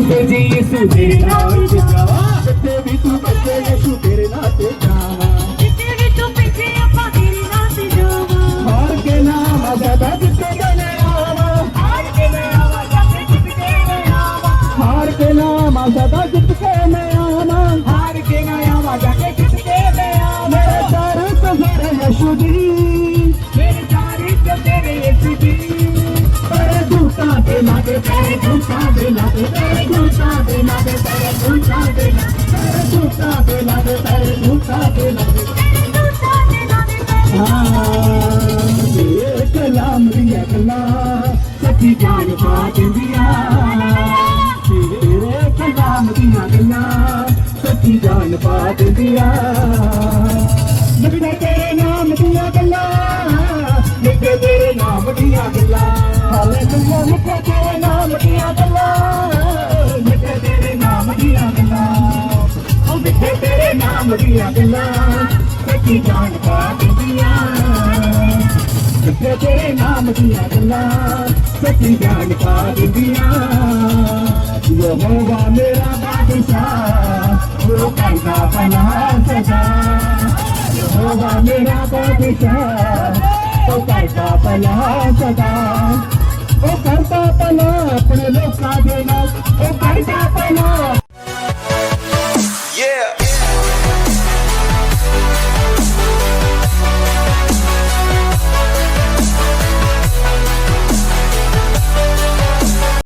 जी यीशु तेरे नाम ते जावा जिथे भी तू बचे यीशु तेरे नाम ते जावा जिथे भी तू भेजे अपां तेरे नाम ते जावा हार के नाम आजादा जिथे गले आवा हार के मैं आवा जाके जिथे मैं आवा हार के नाम आजादा जिथे मैं आवा हार के मैं आवा जाके जिथे मैं आवा मेरे सारे तो तेरे यीशु दी मेरे सारे तो तेरे यीशु दी तेरे दूता दे लागे तेरे दूता दे लागे तेरे दूता दे लागे तेरे दूता दे लागे तेरे दूता दे लागे तेरे दूता दे लागे तू साथे नामे ये कलाम दिया गला सच्ची जान पा दिया तेरे कलाम दिया गला सच्ची जान पा दिया लिखे तेरे नाम दिया गला लिखे तेरे नाम दिया गला हालेलुया लिखे तेरे नाम दिया गला लिखे तेरे नाम दिया गला लिखे तेरे नाम दिया गला सच्ची जान पा दिया लिखे तेरे नाम दिया गला सच्ची जान पा दिया यहोवा मेरा बादशाह वो करता भला सदा यहोवा मेरा बादशाह वो करता भला सदा वो करता भला अपने लोकां दे नाल वो करता भला